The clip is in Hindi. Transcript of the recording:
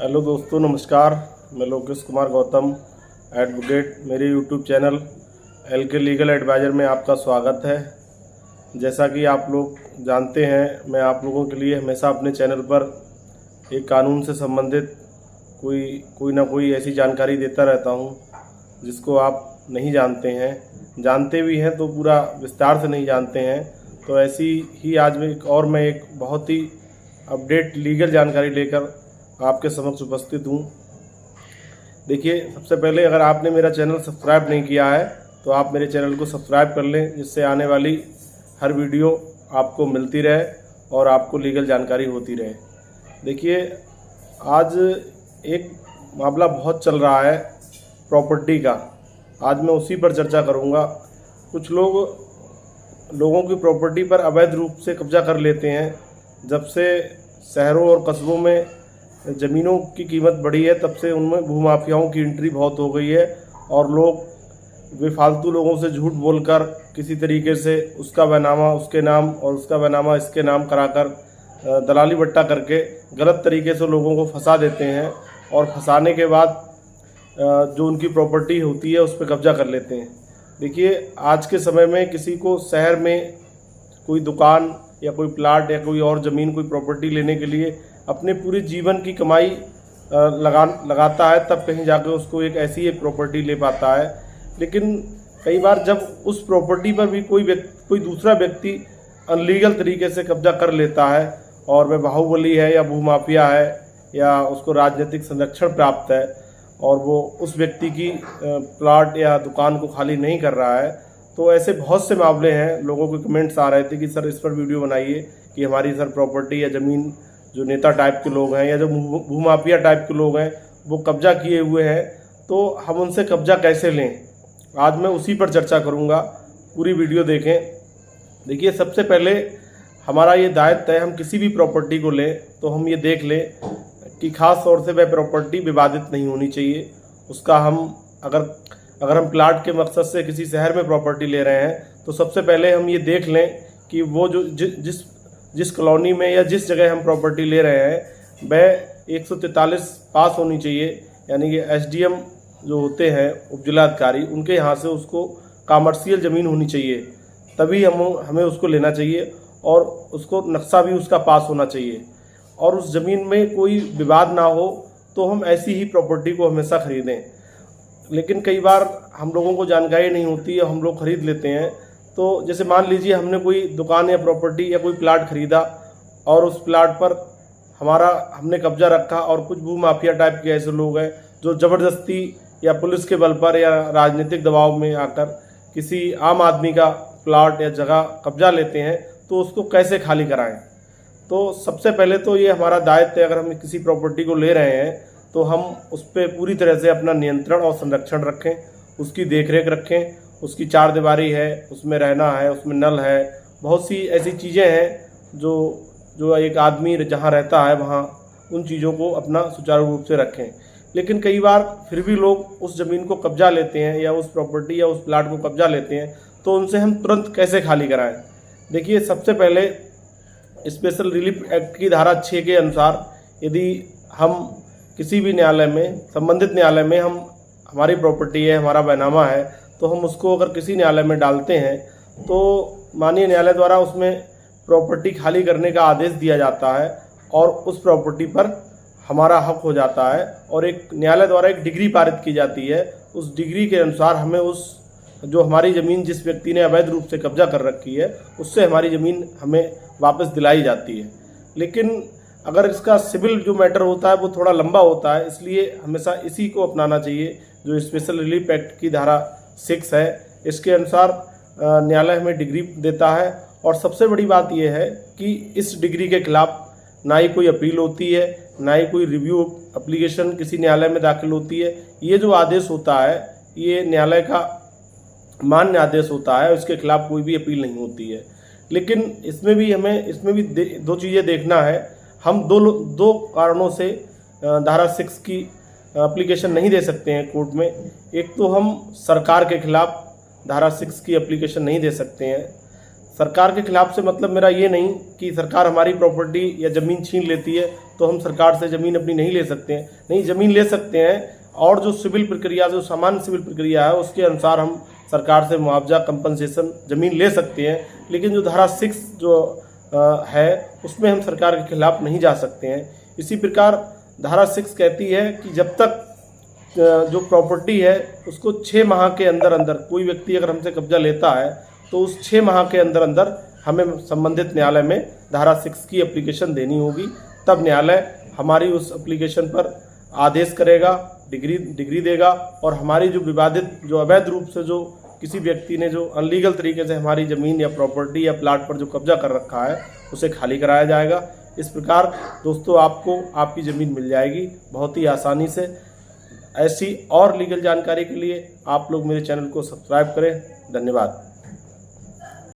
हेलो दोस्तों, नमस्कार। मैं लोकेश कुमार गौतम एडवोकेट, मेरे YouTube channel LK legal advisor में आपका स्वागत है। जैसा कि आप लोग जानते हैं, मैं आप लोगों के लिए हमेशा अपने चैनल पर एक कानून से संबंधित कोई ना कोई ऐसी जानकारी देता रहता हूं जिसको आप नहीं जानते हैं, जानते भी हैं तो पूरा विस्तार से नहीं जानते हैं। तो ऐसी ही आज मैं एक बहुत ही अपडेट लीगल जानकारी लेकर आपके समक्ष उपस्थित हूँ। देखिए, सबसे पहले अगर आपने मेरा चैनल सब्सक्राइब नहीं किया है तो आप मेरे चैनल को सब्सक्राइब कर लें, जिससे आने वाली हर वीडियो आपको मिलती रहे और आपको लीगल जानकारी होती रहे। देखिए, आज एक मामला बहुत चल रहा है प्रॉपर्टी का। आज मैं उसी पर चर्चा करूँगा। कुछ लोगों की प्रॉपर्टी पर अवैध रूप से कब्जा कर लेते हैं। जब से शहरों और कस्बों में ज़मीनों की कीमत बढ़ी है, तब से उनमें भूमाफियाओं की एंट्री बहुत हो गई है और लोग बेफालतू लोगों से झूठ बोलकर किसी तरीके से उसका बैनामा उसके नाम और उसका बैनामा इसके नाम कराकर दलाली बट्टा करके गलत तरीके से लोगों को फंसा देते हैं और फंसाने के बाद जो उनकी प्रॉपर्टी होती है उस पर कब्जा कर लेते हैं। देखिए, आज के समय में किसी को शहर में कोई दुकान या कोई प्लाट या कोई और ज़मीन, कोई प्रॉपर्टी लेने के लिए अपने पूरे जीवन की कमाई लगाता है, तब कहीं जाकर उसको एक ऐसी प्रॉपर्टी ले पाता है। लेकिन कई बार जब उस प्रॉपर्टी पर भी कोई दूसरा व्यक्ति अनलीगल तरीके से कब्जा कर लेता है और वह बाहुबली है या भूमाफिया है या उसको राजनीतिक संरक्षण प्राप्त है और वो उस व्यक्ति की प्लाट या दुकान को खाली नहीं कर रहा है, तो ऐसे बहुत से मामले हैं। लोगों के कमेंट्स आ रहे थे कि सर इस पर वीडियो बनाइए कि हमारी सर प्रॉपर्टी या ज़मीन जो नेता टाइप के लोग हैं या जो भूमाफिया टाइप के लोग हैं वो कब्जा किए हुए हैं, तो हम उनसे कब्जा कैसे लें। आज मैं उसी पर चर्चा करूंगा, पूरी वीडियो देखें। देखिए, सबसे पहले हमारा ये दायित्व है, हम किसी भी प्रॉपर्टी को लें तो हम ये देख लें कि ख़ास तौर से वह प्रॉपर्टी विवादित नहीं होनी चाहिए। उसका अगर हम प्लाट के मकसद से किसी शहर में प्रॉपर्टी ले रहे हैं तो सबसे पहले हम ये देख लें कि वो जो जिस कॉलोनी में या जिस जगह हम प्रॉपर्टी ले रहे हैं वह 143 पास होनी चाहिए, यानी कि SDM जो होते हैं उपजिलाधिकारी, उनके यहाँ से उसको कमर्शियल ज़मीन होनी चाहिए, तभी हमें उसको लेना चाहिए और उसको नक्शा भी उसका पास होना चाहिए और उस ज़मीन में कोई विवाद ना हो, तो हम ऐसी ही प्रॉपर्टी को हमेशा ख़रीदें। लेकिन कई बार हम लोगों को जानकारी नहीं होती है, हम लोग ख़रीद लेते हैं। तो जैसे मान लीजिए हमने कोई दुकान या प्रॉपर्टी या कोई प्लाट ख़रीदा और उस प्लाट पर हमने कब्जा रखा और कुछ भूमाफिया टाइप के ऐसे लोग हैं जो ज़बरदस्ती या पुलिस के बल पर या राजनीतिक दबाव में आकर किसी आम आदमी का प्लाट या जगह कब्जा लेते हैं, तो उसको कैसे खाली कराएं। तो सबसे पहले तो ये हमारा दायित्व है, अगर हम किसी प्रॉपर्टी को ले रहे हैं तो हम उस पर पूरी तरह से अपना नियंत्रण और संरक्षण रखें, उसकी देखरेख रखें। उसकी चार दीवारी है, उसमें रहना है, उसमें नल है, बहुत सी ऐसी चीज़ें हैं जो एक आदमी जहाँ रहता है वहाँ उन चीज़ों को अपना सुचारू रूप से रखें। लेकिन कई बार फिर भी लोग उस ज़मीन को कब्जा लेते हैं या उस प्रॉपर्टी या उस प्लाट को कब्जा लेते हैं, तो उनसे हम तुरंत कैसे खाली कराएं। देखिए, सबसे पहले स्पेशल रिलीफ एक्ट की धारा 6 के अनुसार यदि हम किसी भी न्यायालय में, संबंधित न्यायालय में हमारी प्रॉपर्टी है, हमारा बैनामा है, तो हम उसको अगर किसी न्यायालय में डालते हैं तो माननीय न्यायालय द्वारा उसमें प्रॉपर्टी खाली करने का आदेश दिया जाता है और उस प्रॉपर्टी पर हमारा हक हो जाता है और एक न्यायालय द्वारा एक डिग्री पारित की जाती है। उस डिग्री के अनुसार हमें जो हमारी ज़मीन जिस व्यक्ति ने अवैध रूप से कब्जा कर रखी है उससे हमारी ज़मीन हमें वापस दिलाई जाती है। लेकिन अगर इसका सिविल जो मैटर होता है वो थोड़ा लंबा होता है, इसलिए हमेशा इसी को अपनाना चाहिए जो स्पेशल रिलीफ एक्ट की धारा 6 है। इसके अनुसार न्यायालय हमें डिग्री देता है और सबसे बड़ी बात यह है कि इस डिग्री के खिलाफ ना ही कोई अपील होती है, ना ही कोई रिव्यू एप्लीकेशन किसी न्यायालय में दाखिल होती है। ये जो आदेश होता है ये न्यायालय का मान्य आदेश होता है, उसके खिलाफ कोई भी अपील नहीं होती है। लेकिन इसमें भी दो चीज़ें देखना है। हम दो कारणों से धारा 6 की एप्लीकेशन नहीं दे सकते हैं कोर्ट में। एक तो हम सरकार के खिलाफ धारा 6 की एप्लीकेशन नहीं दे सकते हैं। सरकार के खिलाफ से मतलब मेरा ये नहीं कि सरकार हमारी प्रॉपर्टी या ज़मीन छीन लेती है तो हम सरकार से ज़मीन अपनी नहीं ले सकते हैं। नहीं, ज़मीन ले सकते हैं, और जो सिविल प्रक्रिया, जो सामान्य सिविल प्रक्रिया है उसके अनुसार हम सरकार से मुआवजा, कंपनसेशन ज़मीन ले सकते हैं। लेकिन जो धारा 6 जो है उसमें हम सरकार के खिलाफ नहीं जा सकते हैं। इसी प्रकार धारा 6 कहती है कि जब तक जो प्रॉपर्टी है उसको 6 माह के अंदर अंदर, कोई व्यक्ति अगर हमसे कब्जा लेता है तो उस 6 माह के अंदर अंदर हमें संबंधित न्यायालय में धारा 6 की एप्लीकेशन देनी होगी। तब न्यायालय हमारी उस एप्लीकेशन पर आदेश करेगा, डिग्री देगा, और हमारी जो विवादित, जो अवैध रूप से जो किसी व्यक्ति ने जो अनलीगल तरीके से हमारी ज़मीन या प्रॉपर्टी या प्लाट पर जो कब्जा कर रखा है उसे खाली कराया जाएगा। इस प्रकार दोस्तों आपको आपकी ज़मीन मिल जाएगी बहुत ही आसानी से। ऐसी और लीगल जानकारी के लिए आप लोग मेरे चैनल को सब्सक्राइब करें। धन्यवाद।